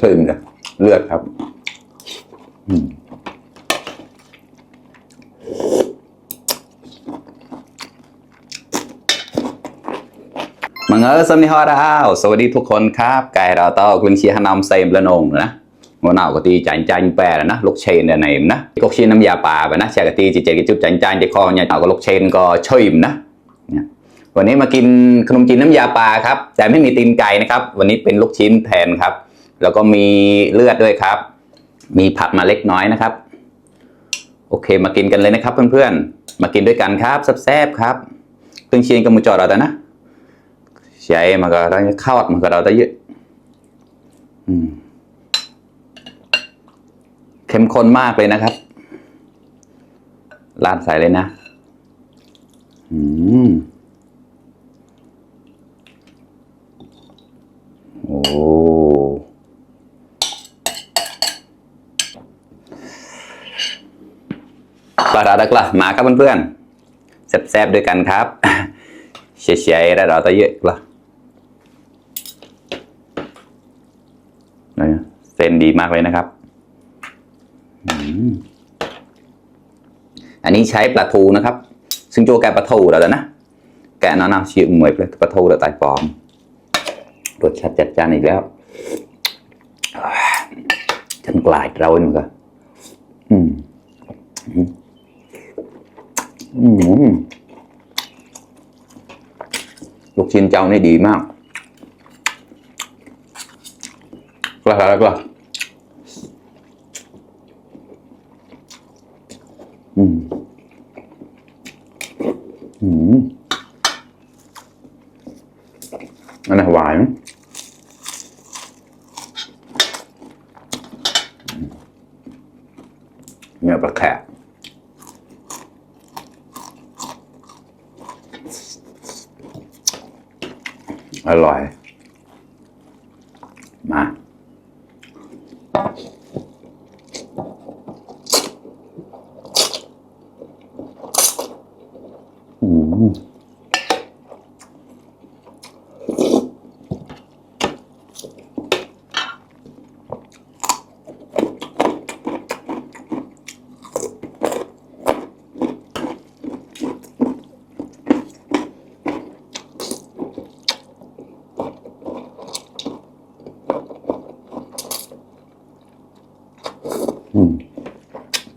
ชิมเลยเลือดครับมังสวัสดีครับสวัสดีทุกคนครับไก่เราต่อคุณเชียร์นำเซมละนงนะวันหน้าก็ตีจันจันแปรนะลูกเชนเนี่ยไหนนะก็เชียร์น้ำยาป่าไปนะเชียร์ก็ตีจีเจกิจุดจันจันจะคอเนี่ยเอาก็ลูกเชนก็ชิมนะวันนี้มากินขนมจีนน้ำยาป่าครับแต่ไม่มีตีนไก่นะครับวันนี้เป็นลูกชิ้นแทนครับแล้วก็มีเลือดด้วยครับมีผักมาเล็กน้อยนะครับโอเคมากินกันเลยนะครับเพื่อนๆมากินด้วยกันครับแซ่บๆครับตึงเชียงกับมูจอเราแต่นะใช่มาก็เราเข้ามาก็เราแต่เยอะเข้มข้นมากเลยนะครับราดใส่เลยนะโอ้ปลาดาดักละมาครับเพื่อนๆแซ่บๆด้วยกันครับเฉยๆแล้วเราจะเยอะละเส้นดีมากเลยนะครับอันนี้ใช้ปลาทูนะครับซึ่งโจแกปลาทูแล้วนะแกะน้ำชิมเหมือนปลาทูแต่ไตปลอมรสชาติจัดจ้านอีกแล้วฉันกลายเราเหมือนกันลูกชิ้นเจ้านี่ดีมากกล้าอันนี้หวานเนื้อปลาแขกอร่อยมา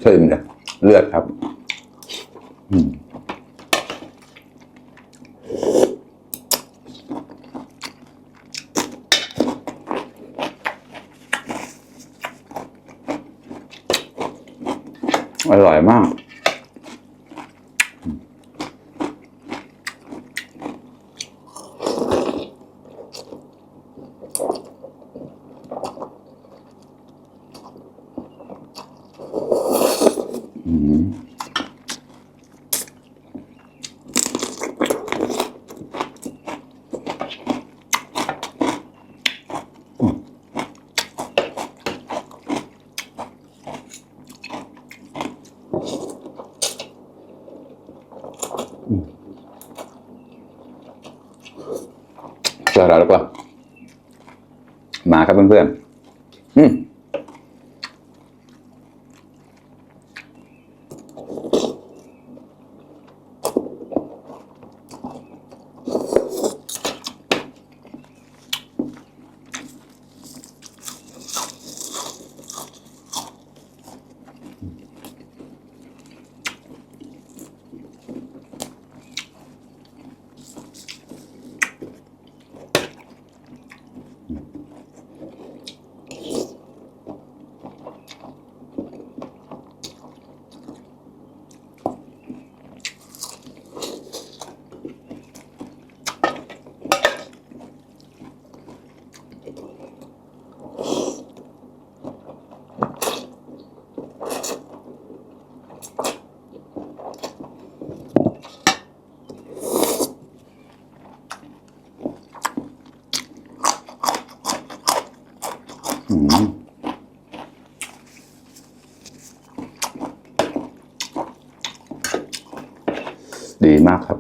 ชิมเลยเลือดครับอร่อยมากเจอแล้วหรือเปล่ามาครับเพื่อนๆดีมากครับ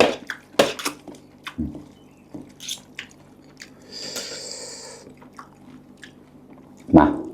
มา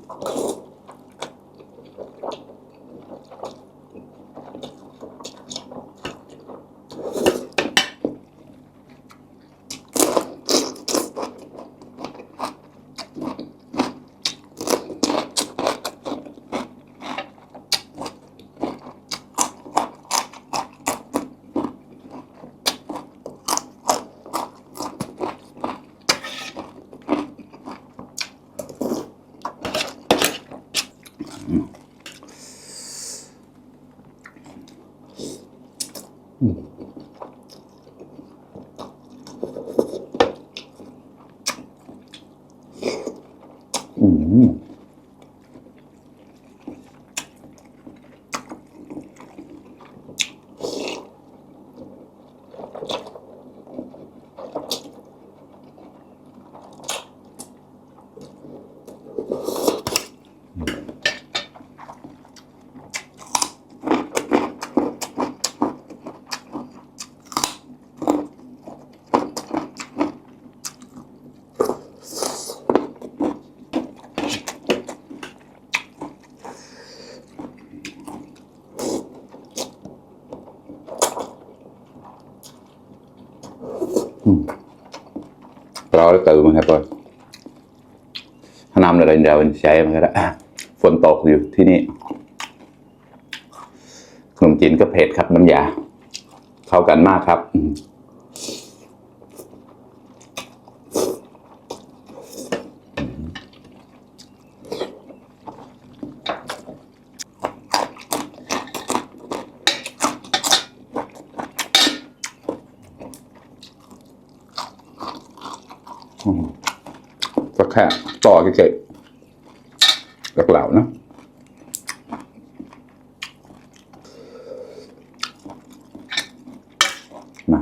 เราตื่นมาครับก่อนน้ำอะไรเดี๋ยวใช้มันก็ได้ฝนตกอยู่ที่นี่ขนมจีนก็เผ็ดครับน้ำยาเข้ากันมากครับก็แค่ต่อเฉยๆเหล่าๆนะมา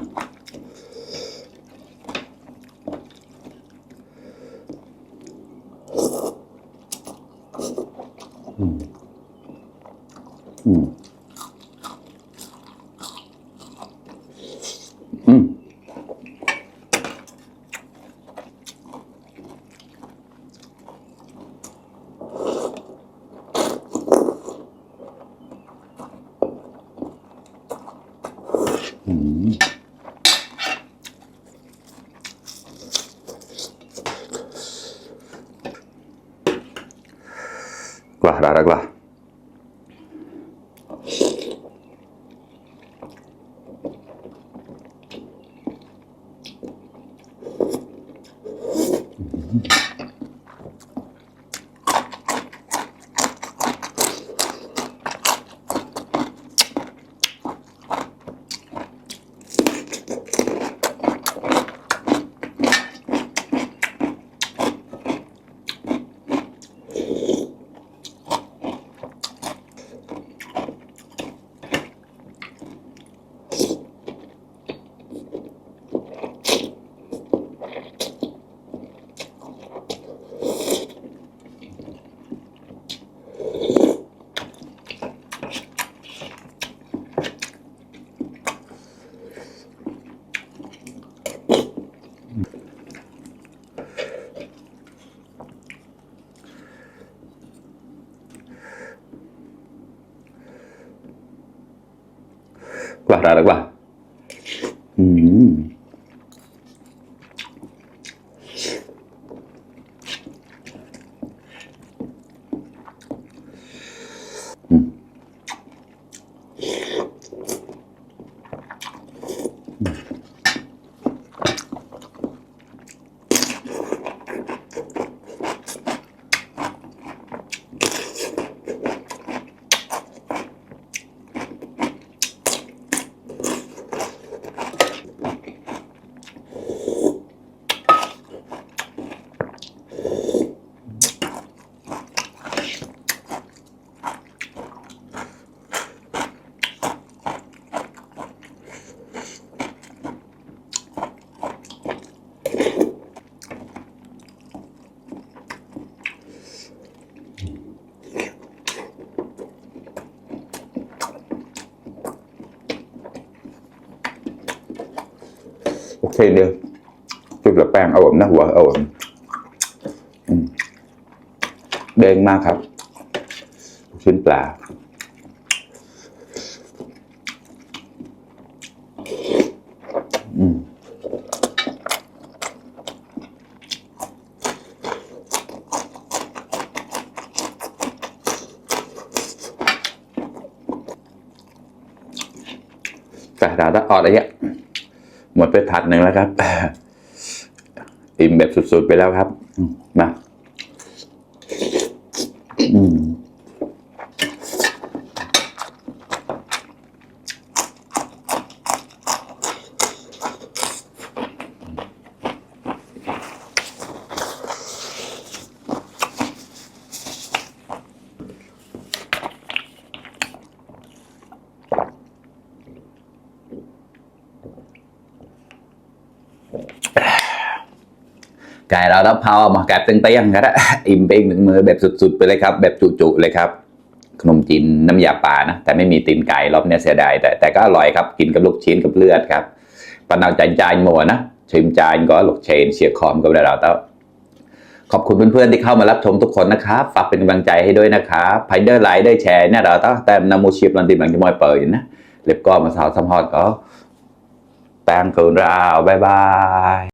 Lah, darak lah. Lah, darak lah. Ok được. Chút là pan ổn nó quả ổn. Đen mากครับชิ้นปลาแต่เราได้ออดอะไรเงี้ยหมดไปถาดหนึ่งแล้วครับอิ่มแบบสุดๆไปแล้วครับมา กายเราต้องเผามาแกะเตี้ยงๆครับอิ่มไปอีกหนึ่งมือแบบสุดๆไปเลยครับแบบจุๆเลยครับขนมจีนน้ำยาปลานะแต่ไม่มีตีนไก่รอบนี้เสียดายแต่ก็อร่อยครับกินกับลูกชิ้นกับเลือดครับปนเอาจานหมดนะชิมจานก็ลูกเชนเชียร์คอมกับเราเต้าขอบคุณเพื่อนๆที่เข้ามารับชมทุกคนนะครับฝากเป็นกำลังใจให้ด้วยนะครับไพเดอร์ไลค์ได้แชร์เนี่ยเราต้องแต่นามูชิปลันติบังที่มวยเปิดนะเล็บก็มาสาวสัมพอดก็แปลงเกินราวบายบาย